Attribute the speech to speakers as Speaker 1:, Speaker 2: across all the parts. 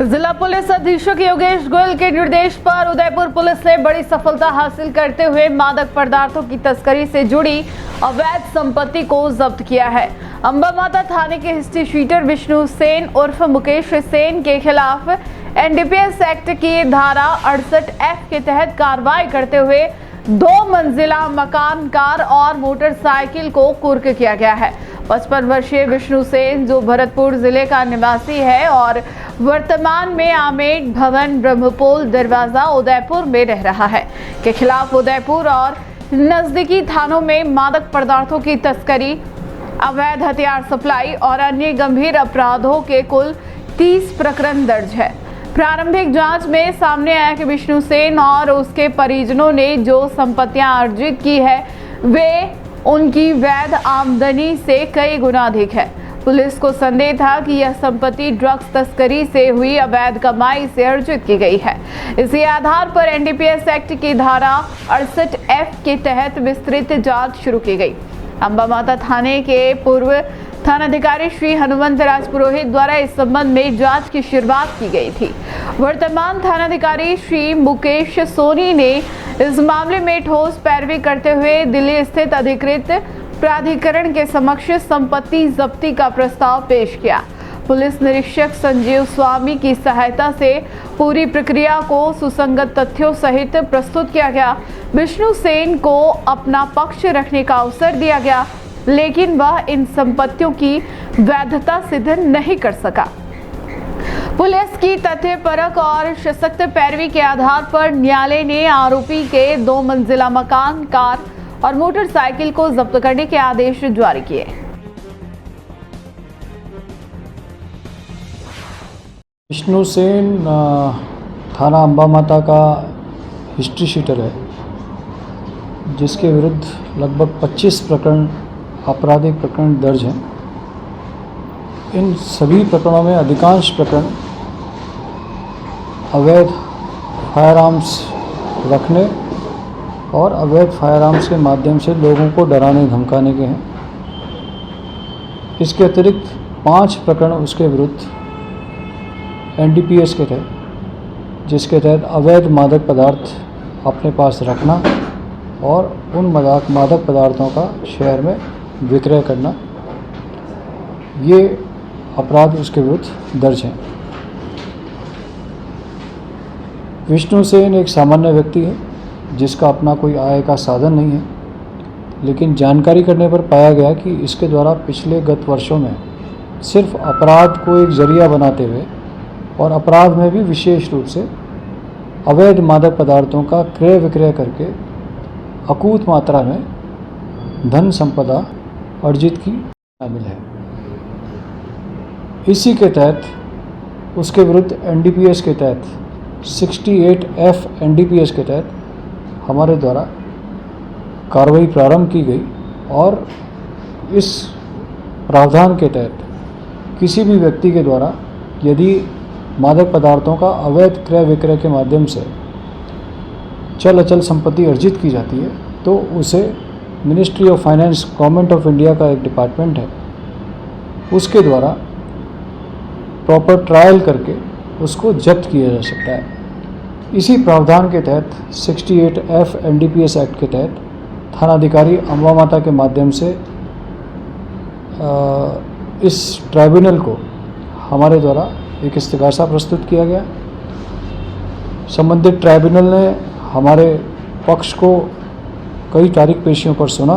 Speaker 1: जिला पुलिस अधीक्षक योगेश गोयल के निर्देश पर उदयपुर पुलिस ने बड़ी सफलता हासिल करते हुए मादक पदार्थों की तस्करी से जुड़ी अवैध संपत्ति को जब्त किया है। अंबा माता थाने के हिस्ट्री शीटर विष्णु सेन उर्फ मुकेश सेन के खिलाफ एनडीपीएस एक्ट की धारा 68F के तहत कार्रवाई करते हुए 2 मंजिला मकान, कार और मोटरसाइकिल को कुर्क किया गया है। 55 वर्षीय विष्णु सेन, जो भरतपुर जिले का निवासी है और वर्तमान में आमेट भवन ब्रह्मपोल दरवाजा उदयपुर में रह रहा है, के खिलाफ उदयपुर और नजदीकी थानों में मादक पदार्थों की तस्करी, अवैध हथियार सप्लाई और अन्य गंभीर अपराधों के कुल 30 प्रकरण दर्ज है। प्रारंभिक जांच में सामने आया कि विष्णु सेन और उसके परिजनों ने जो संपत्तियां अर्जित की है वे उनकी वैध आमदनी से कई गुना अधिक है। पुलिस को संदेह था कि यह संपत्ति ड्रग्स तस्करी से हुई अवैध कमाई से अर्जित की गई है। इसी आधार पर एनडीपीएस एक्ट की धारा 68F के तहत विस्तृत जांच शुरू की गई। अंबा माता थाने के पूर्व थानाधिकारी श्री हनुमंत राज पुरोहित द्वारा इस संबंध में जांच की शुरुआत की गई थी। वर्तमान थानाधिकारी श्री मुकेश सोनी ने इस मामले में ठोस पैरवी करते हुए दिल्ली स्थित अधिकृत प्राधिकरण के समक्ष संपत्ति जब्ती का प्रस्ताव पेश किया। पुलिस निरीक्षक संजीव स्वामी की सहायता से पूरी प्रक्रिया को सुसंगत तथ्यों सहित प्रस्तुत किया गया। विष्णु सेन को अपना पक्ष रखने का अवसर दिया गया, लेकिन वह इन संपत्तियों की वैधता सिद्ध नहीं कर सका। पुलिस की तथ्यपरक और सशक्त पैरवी के आधार पर न्यायालय ने आरोपी के 2 मंजिला मकान, कार और मोटरसाइकिल को जब्त करने के आदेश जारी किए।
Speaker 2: विष्णु सेन थाना अंबा माता का हिस्ट्री शीटर है, जिसके विरुद्ध लगभग 25 प्रकरण आपराधिक प्रकरण दर्ज हैं। इन सभी प्रकरणों में अधिकांश प्रकरण अवैध फायर आर्म्स रखने और अवैध फायर आर्म्स के माध्यम से लोगों को डराने धमकाने के हैं। इसके अतिरिक्त 5 प्रकरण उसके विरुद्ध एनडीपीएस के तहत, जिसके तहत अवैध मादक पदार्थ अपने पास रखना और उन मादक पदार्थों का शहर में विक्रय करना, ये अपराध उसके विरुद्ध दर्ज हैं। विष्णु सेन एक सामान्य व्यक्ति है जिसका अपना कोई आय का साधन नहीं है, लेकिन जानकारी करने पर पाया गया कि इसके द्वारा पिछले गत वर्षों में सिर्फ अपराध को एक जरिया बनाते हुए और अपराध में भी विशेष रूप से अवैध मादक पदार्थों का क्रय विक्रय करके अकूत मात्रा में धन संपदा अर्जित की शामिल है। इसी के तहत उसके विरुद्ध एनडीपीएस के तहत 68F एनडीपीएस के तहत हमारे द्वारा कार्रवाई प्रारंभ की गई और इस प्रावधान के तहत किसी भी व्यक्ति के द्वारा यदि मादक पदार्थों का अवैध क्रय विक्रय के माध्यम से चल अचल संपत्ति अर्जित की जाती है तो उसे ministry of finance government of India का एक डिपार्टमेंट है, उसके द्वारा प्रॉपर ट्रायल करके उसको जब्त किया जा सकता है। इसी प्रावधान के तहत 68F एनडीपीएस एक्ट के तहत थानाधिकारी अंबा माता के माध्यम से इस ट्राइब्यूनल को हमारे द्वारा एक इस्तिगासा प्रस्तुत किया गया। संबंधित ट्राइब्यूनल ने हमारे पक्ष को कई तारीख पेशियों पर सुना।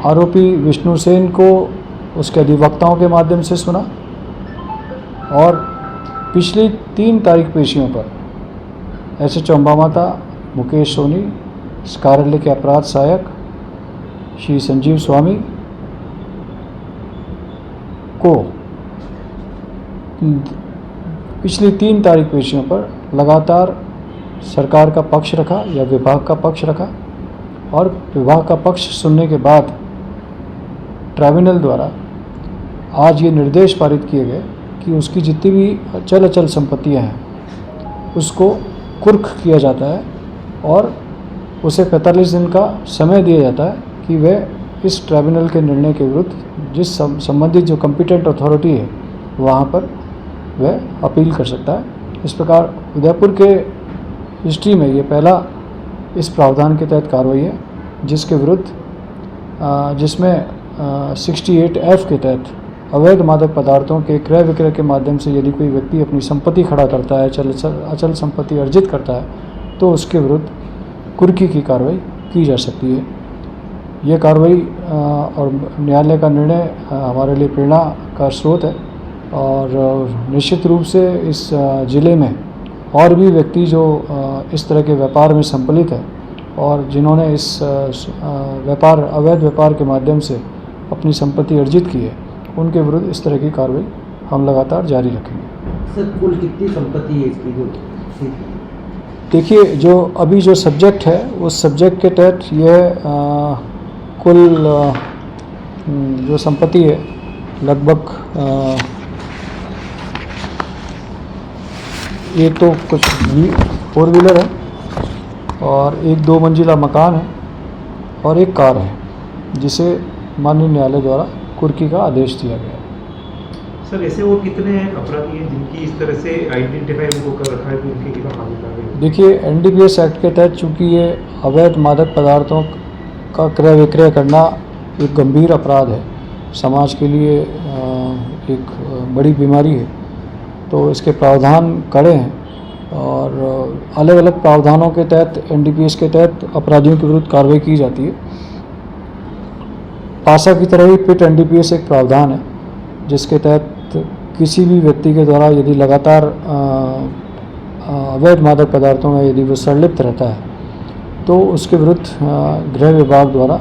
Speaker 2: आरोपी विष्णु सेन को उसके अधिवक्ताओं के माध्यम से सुना और पिछली 3 तारीख पेशियों पर एसएचओ अंबा माता मुकेश सोनी, इस कार्यालय के अपराध सहायक श्री संजीव स्वामी को पिछली 3 तारीख पेशियों पर लगातार सरकार का पक्ष रखा या विभाग का पक्ष रखा और विभाग का पक्ष सुनने के बाद ट्राइब्यूनल द्वारा आज ये निर्देश पारित किए गए कि उसकी जितनी भी चल अचल संपत्तियां हैं उसको कुर्क किया जाता है और उसे 45 दिन का समय दिया जाता है कि वह इस ट्राइब्यूनल के निर्णय के विरुद्ध जिस संबंधित जो कॉम्पिटेंट अथॉरिटी है वहाँ पर वह अपील कर सकता है। इस प्रकार उदयपुर के हिस्ट्री में ये पहला इस प्रावधान के तहत कार्रवाई है जिसके विरुद्ध जिसमें 68F के तहत अवैध मादक पदार्थों के क्रय विक्रय के माध्यम से यदि कोई व्यक्ति अपनी संपत्ति खड़ा करता है, अचल संपत्ति अर्जित करता है, तो उसके विरुद्ध कुर्की की कार्रवाई की जा सकती है। ये कार्रवाई और न्यायालय का निर्णय हमारे लिए प्रेरणा का स्रोत है और निश्चित रूप से इस ज़िले में और भी व्यक्ति जो इस तरह के व्यापार में संपलित है और जिन्होंने इस अवैध व्यापार के माध्यम से अपनी संपत्ति अर्जित की है, उनके विरुद्ध इस तरह की कार्रवाई हम लगातार जारी रखेंगे।
Speaker 3: सर, कुल कितनी संपत्ति है इसकी जो?
Speaker 2: देखिए, जो अभी जो सब्जेक्ट है उस सब्जेक्ट के तहत यह कुल जो संपत्ति है लगभग एक तो कुछ 4 व्हीलर है और एक 2 मंजिला मकान है और एक कार है जिसे माननीय न्यायालय द्वारा कुर्की का आदेश दिया गया है।
Speaker 4: सर, ऐसे वो कितने अपराधी हैं जिनकी इस तरह से आइडेंटिफाई उनको कर रखा है कि उनके खिलाफ मामला दर्ज है?
Speaker 2: देखिए, NDPS एक्ट के तहत चूँकि ये अवैध मादक पदार्थों का क्रय विक्रय करना एक गंभीर अपराध है, समाज के लिए एक बड़ी बीमारी है, तो इसके प्रावधान कड़े हैं और अलग अलग प्रावधानों के तहत NDPS के तहत अपराधियों के विरुद्ध कार्रवाई की जाती है। पासा की तरह ही पिट NDPS एक प्रावधान है जिसके तहत किसी भी व्यक्ति के द्वारा यदि लगातार अवैध मादक पदार्थों में यदि वो संलिप्त रहता है तो उसके विरुद्ध गृह विभाग द्वारा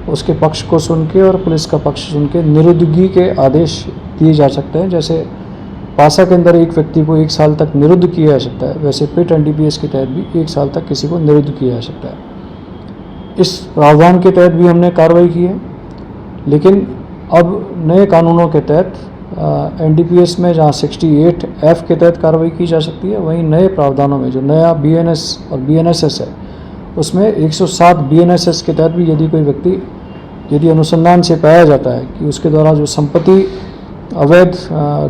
Speaker 2: उसके पक्ष को सुन के और पुलिस का पक्ष सुन के निरुद्धगी के आदेश दिए जा सकते हैं। जैसे पासा के अंदर एक व्यक्ति को 1 साल तक निरुद्ध किया जा सकता है, वैसे पिट NDPS के तहत भी 1 साल तक किसी को निरुद्ध किया जा सकता है। इस प्रावधान के तहत भी हमने कार्रवाई की है, लेकिन अब नए कानूनों के तहत NDPS में जहाँ 68F के तहत कार्रवाई की जा सकती है, वहीं नए प्रावधानों में जो नया BNS और BNSS है उसमें 107 BNSS के तहत भी यदि कोई व्यक्ति यदि अनुसंधान से पाया जाता है कि उसके द्वारा जो संपत्ति अवैध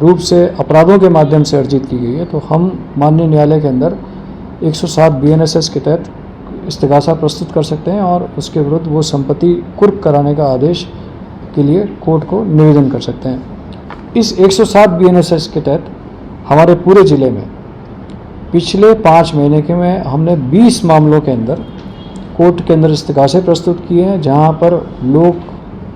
Speaker 2: रूप से अपराधों के माध्यम से अर्जित की गई है, तो हम माननीय न्यायालय के अंदर 107 BNSS के तहत इस्तिगासा प्रस्तुत कर सकते हैं और उसके विरुद्ध वो संपत्ति कुर्क कराने का आदेश के लिए कोर्ट को निवेदन कर सकते हैं। इस 107 BNSS के तहत हमारे पूरे ज़िले में पिछले 5 महीने के में हमने 20 मामलों के अंदर कोर्ट के अंदर इस्तिगासे प्रस्तुत किए हैं, जहां पर लोग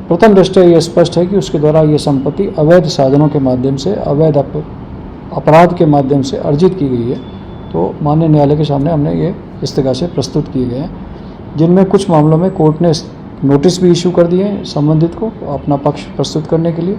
Speaker 2: प्रथम दृष्टया ये स्पष्ट है कि उसके द्वारा ये संपत्ति अवैध साधनों के माध्यम से अवैध अपराध के माध्यम से अर्जित की गई है। तो माननीय न्यायालय के सामने हमने ये इस्तिगासे प्रस्तुत किए गए हैं, जिनमें कुछ मामलों में कोर्ट ने नोटिस भी इशू कर दिए हैं संबंधित को अपना पक्ष प्रस्तुत करने के लिए,